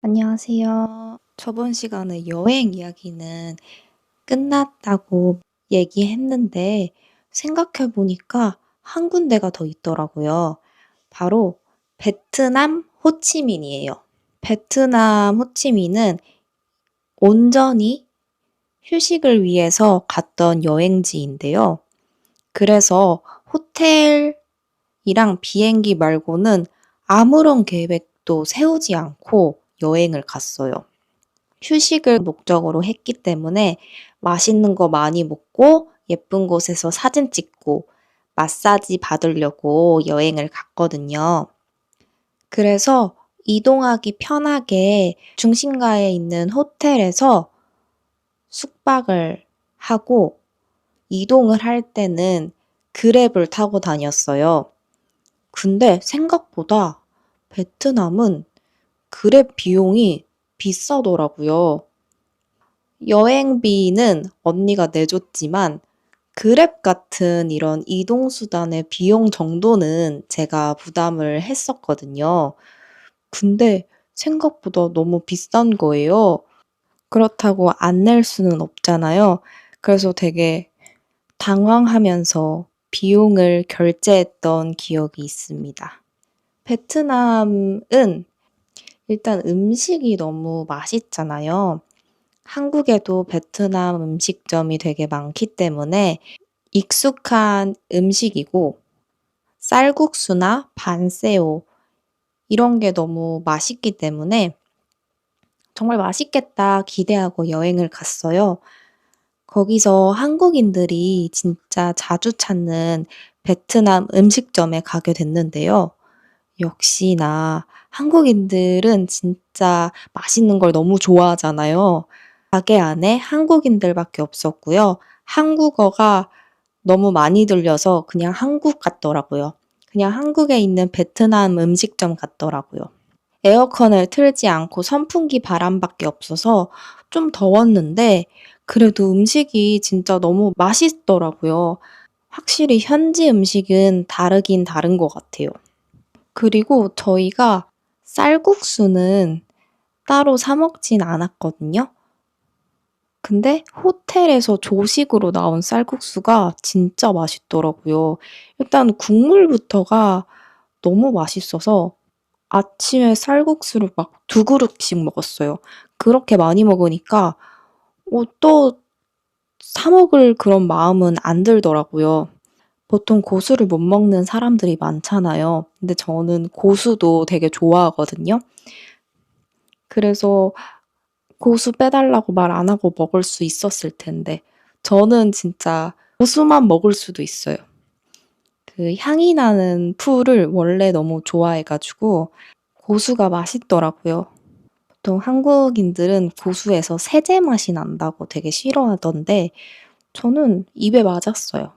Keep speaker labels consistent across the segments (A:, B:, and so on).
A: 안녕하세요. 저번 시간에 여행 이야기는 끝났다고 얘기했는데 생각해 보니까 한 군데가 더 있더라고요. 바로 베트남 호치민이에요. 베트남 호치민은 온전히 휴식을 위해서 갔던 여행지인데요. 그래서 호텔이랑 비행기 말고는 아무런 계획도 세우지 않고 여행을 갔어요. 휴식을 목적으로 했기 때문에 맛있는 거 많이 먹고 예쁜 곳에서 사진 찍고 마사지 받으려고 여행을 갔거든요. 그래서 이동하기 편하게 중심가에 있는 호텔에서 숙박을 하고 이동을 할 때는 그랩을 타고 다녔어요. 근데 생각보다 베트남은 그랩 비용이 비싸더라고요. 여행비는 언니가 내줬지만 그랩 같은 이런 이동수단의 비용 정도는 제가 부담을 했었거든요. 근데 생각보다 너무 비싼 거예요. 그렇다고 안 낼 수는 없잖아요. 그래서 되게 당황하면서 비용을 결제했던 기억이 있습니다. 베트남은 일단 음식이 너무 맛있잖아요. 한국에도 베트남 음식점이 되게 많기 때문에 익숙한 음식이고 쌀국수나 반새우 이런 게 너무 맛있기 때문에 정말 맛있겠다 기대하고 여행을 갔어요. 거기서 한국인들이 진짜 자주 찾는 베트남 음식점에 가게 됐는데요. 역시나 한국인들은 진짜 맛있는 걸 너무 좋아하잖아요. 가게 안에 한국인들밖에 없었고요. 한국어가 너무 많이 들려서 그냥 한국 같더라고요. 그냥 한국에 있는 베트남 음식점 같더라고요. 에어컨을 틀지 않고 선풍기 바람밖에 없어서 좀 더웠는데 그래도 음식이 진짜 너무 맛있더라고요. 확실히 현지 음식은 다르긴 다른 것 같아요. 그리고 저희가 쌀국수는 따로 사 먹진 않았거든요. 근데 호텔에서 조식으로 나온 쌀국수가 진짜 맛있더라고요. 일단 국물부터가 너무 맛있어서 아침에 쌀국수를 막 2그릇씩 먹었어요. 그렇게 많이 먹으니까 또 사 먹을 그런 마음은 안 들더라고요. 보통 고수를 못 먹는 사람들이 많잖아요. 근데 저는 고수도 되게 좋아하거든요. 그래서 고수 빼달라고 말 안 하고 먹을 수 있었을 텐데 저는 진짜 고수만 먹을 수도 있어요. 그 향이 나는 풀을 원래 너무 좋아해가지고 고수가 맛있더라고요. 보통 한국인들은 고수에서 세제 맛이 난다고 되게 싫어하던데 저는 입에 맞았어요.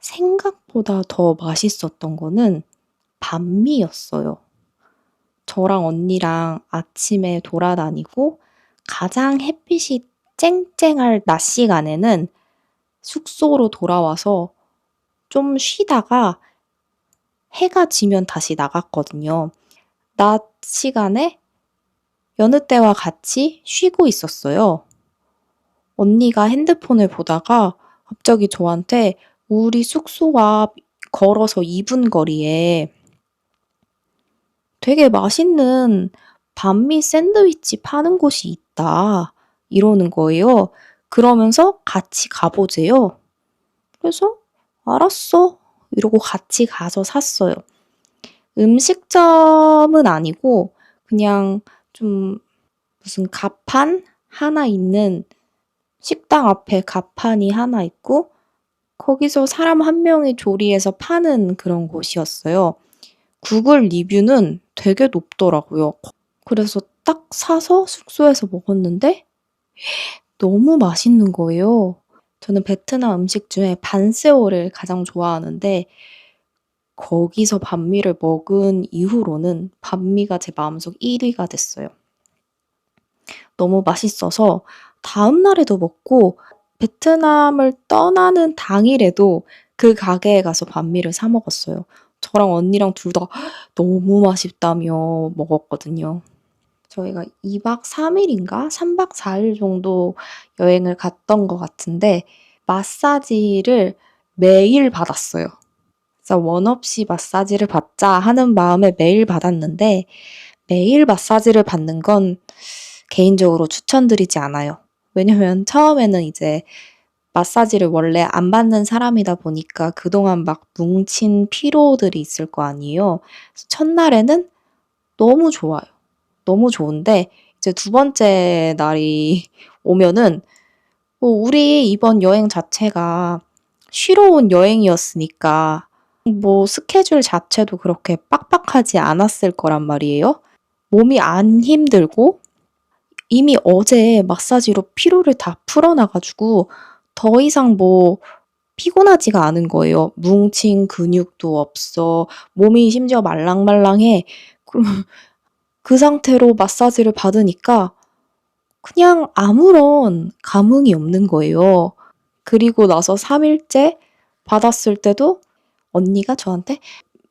A: 생각보다 더 맛있었던 거는 반미였어요. 저랑 언니랑 아침에 돌아다니고 가장 햇빛이 쨍쨍할 낮 시간에는 숙소로 돌아와서 좀 쉬다가 해가 지면 다시 나갔거든요. 낮 시간에 여느 때와 같이 쉬고 있었어요. 언니가 핸드폰을 보다가 갑자기 저한테 우리 숙소와 걸어서 2분 거리에 되게 맛있는 반미 샌드위치 파는 곳이 있다. 이러는 거예요. 그러면서 같이 가보재요. 그래서 알았어. 이러고 같이 가서 샀어요. 음식점은 아니고 그냥 좀 무슨 가판 하나 있는 식당 앞에 가판이 하나 있고 거기서 사람 한 명이 조리해서 파는 그런 곳이었어요. 구글 리뷰는 되게 높더라고요. 그래서 딱 사서 숙소에서 먹었는데 너무 맛있는 거예요. 저는 베트남 음식 중에 반새우를 가장 좋아하는데 거기서 반미를 먹은 이후로는 반미가 제 마음속 1위가 됐어요. 너무 맛있어서 다음 날에도 먹고 베트남을 떠나는 당일에도 그 가게에 가서 반미를 사 먹었어요. 저랑 언니랑 둘 다 너무 맛있다며 먹었거든요. 저희가 2박 3 일인가 3박 4일 정도 여행을 갔던 것 같은데 마사지를 매일 받았어요. 그래서 원 없이 마사지를 받자 하는 마음에 매일 받았는데 매일 마사지를 받는 건 개인적으로 추천드리지 않아요. 왜냐면 처음에는 이제 마사지를 원래 안 받는 사람이다 보니까 그동안 막 뭉친 피로들이 있을 거 아니에요. 그래서 첫날에는 너무 좋아요. 너무 좋은데 이제 두 번째 날이 오면은 우리 이번 여행 자체가 쉬러 온 여행이었으니까 스케줄 자체도 그렇게 빡빡하지 않았을 거란 말이에요. 몸이 안 힘들고 이미 어제 마사지로 피로를 다 풀어놔 가지고 더 이상 피곤하지가 않은 거예요. 뭉친 근육도 없어. 몸이 심지어 말랑말랑해. 그럼 그 상태로 마사지를 받으니까 그냥 아무런 감흥이 없는 거예요. 그리고 나서 3 일째 받았을 때도 언니가 저한테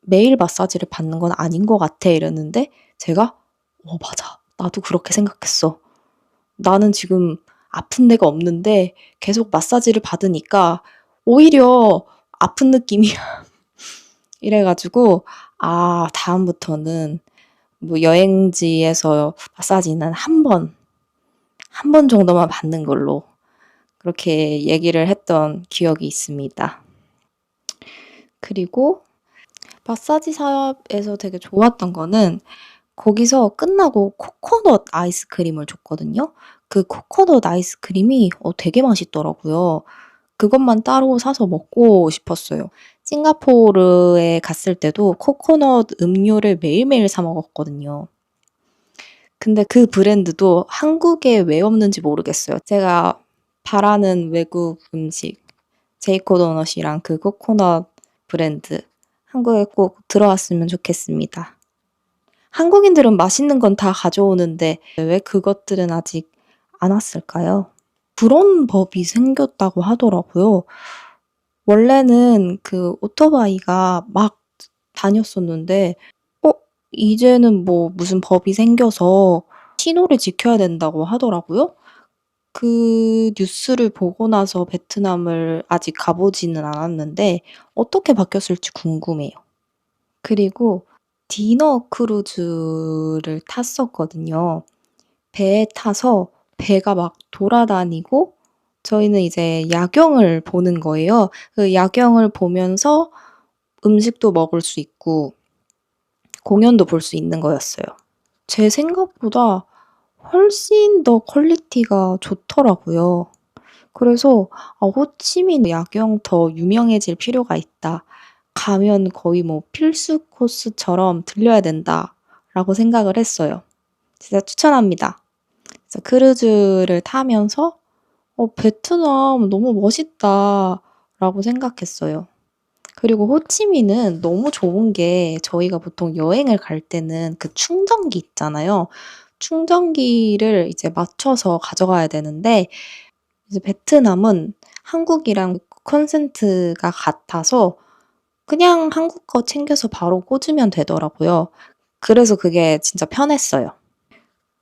A: "매일 마사지를 받는 건 아닌 것 같아." 이랬는데 제가 맞아. 나도 그렇게 생각했어. 나는 지금 아픈 데가 없는데 계속 마사지를 받으니까 오히려 아픈 느낌이야." 이래 가지고 다음부터는 여행지에서 마사지는 한 번 정도만 받는 걸로 그렇게 얘기를 했던 기억이 있습니다. 그리고 마사지 샵에서 되게 좋았던 거는 거기서 끝나고 코코넛 아이스크림을 줬거든요. 그 코코넛 아이스크림이 되게 맛있더라고요. 그것만 따로 사서 먹고 싶었어요. 싱가포르에 갔을 때도 코코넛 음료를 매일매일 사 먹었거든요. 근데 그 브랜드도 한국에 왜 없는지 모르겠어요. 제가 바라는 외국 음식 제이코 도넛이랑 그 코코넛 브랜드 한국에 꼭 들어왔으면 좋겠습니다. 한국인들은 맛있는 건 다 가져오는데 왜 그것들은 아직 안 왔을까요? 그런 법이 생겼다고 하더라고요. 원래는 그 오토바이가 막 다녔었는데 이제는 무슨 법이 생겨서 신호를 지켜야 된다고 하더라고요. 그 뉴스를 보고 나서 베트남을 아직 가 보지는 않았는데 어떻게 바뀌었을지 궁금해요. 그리고 디너 크루즈를 탔었거든요. 배에 타서 배가 막 돌아다니고 저희는 이제 야경을 보는 거예요. 그 야경을 보면서 음식도 먹을 수 있고 공연도 볼 수 있는 거였어요. 제 생각보다 훨씬 더 퀄리티가 좋더라고요. 그래서 '호치민 야경 더 유명해질 필요가 있다. 가면 거의 필수 코스처럼 들려야 된다.'라고 생각을 했어요. 진짜 추천합니다. 그래서 크루즈를 타면서 '베트남 너무 멋있다.'라고 생각했어요. 그리고 호치민은 너무 좋은 게 저희가 보통 여행을 갈 때는 그 충전기 있잖아요. 충전기를 이제 맞춰서 가져가야 되는데 이제 베트남은 한국이랑 컨센트가 같아서 그냥 한국 거 챙겨서 바로 꽂으면 되더라고요. 그래서 그게 진짜 편했어요.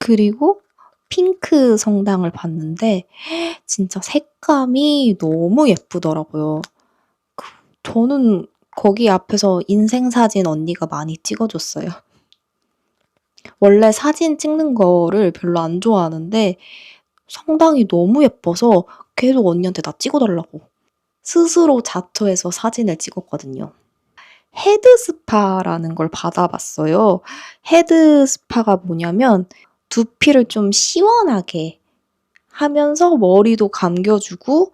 A: 그리고 핑크 성당을 봤는데 진짜 색감이 너무 예쁘더라고요. 그 저는 거기 앞에서 인생 사진 언니가 많이 찍어 줬어요. 원래 사진 찍는 거를 별로 안 좋아하는데 성당이 너무 예뻐서 계속 언니한테 나 찍어 달라고 스스로 자처해서 사진을 찍었거든요. 헤드 스파라는 걸 받아 봤어요. 헤드 스파가 뭐냐면 두피를 좀 시원하게 하면서 머리도 감겨 주고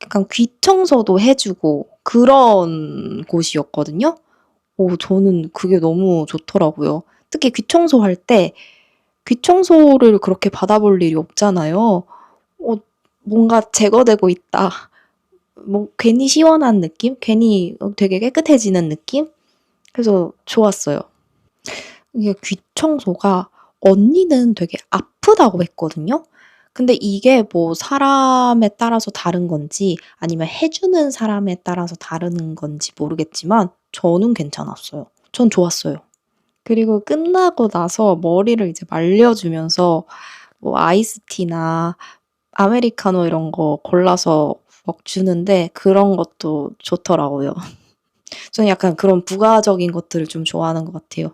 A: 약간 귀 청소도 해 주고 그런 곳이었거든요. 저는 그게 너무 좋더라고요. 특히 귀 청소할 때 귀 청소를 그렇게 받아 볼 일이 없잖아요. 뭔가 제거되고 있다. 괜히 시원한 느낌? 괜히 되게 깨끗해지는 느낌? 그래서 좋았어요. 이게 귀 청소가 언니는 되게 아프다고 했거든요. 근데 이게 사람에 따라서 다른 건지 아니면 해 주는 사람에 따라서 다른 건지 모르겠지만 저는 괜찮았어요. 전 좋았어요. 그리고 끝나고 나서 머리를 이제 말려주면서 뭐 아이스티나 아메리카노 이런 거 골라서 막 주는데 그런 것도 좋더라고요. 저는 약간 그런 부가적인 것들을 좀 좋아하는 것 같아요.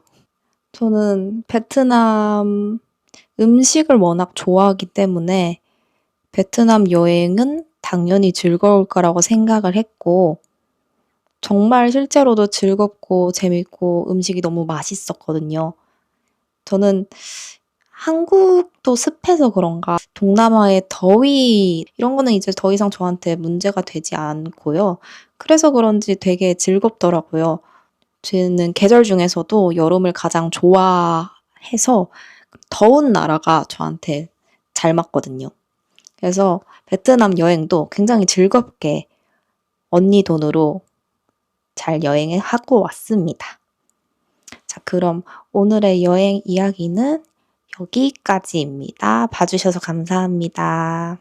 A: 저는 베트남 음식을 워낙 좋아하기 때문에 베트남 여행은 당연히 즐거울 거라고 생각을 했고, 정말 실제로도 즐겁고 재밌고 음식이 너무 맛있었거든요. 저는 한국도 습해서 그런가 동남아의 더위 이런 거는 이제 더 이상 저한테 문제가 되지 않고요. 그래서 그런지 되게 즐겁더라고요. 저는 계절 중에서도 여름을 가장 좋아해서 더운 나라가 저한테 잘 맞거든요. 그래서 베트남 여행도 굉장히 즐겁게 언니 돈으로 잘 여행을 하고 왔습니다. 자, 그럼 오늘의 여행 이야기는 여기까지입니다. 봐주셔서 감사합니다.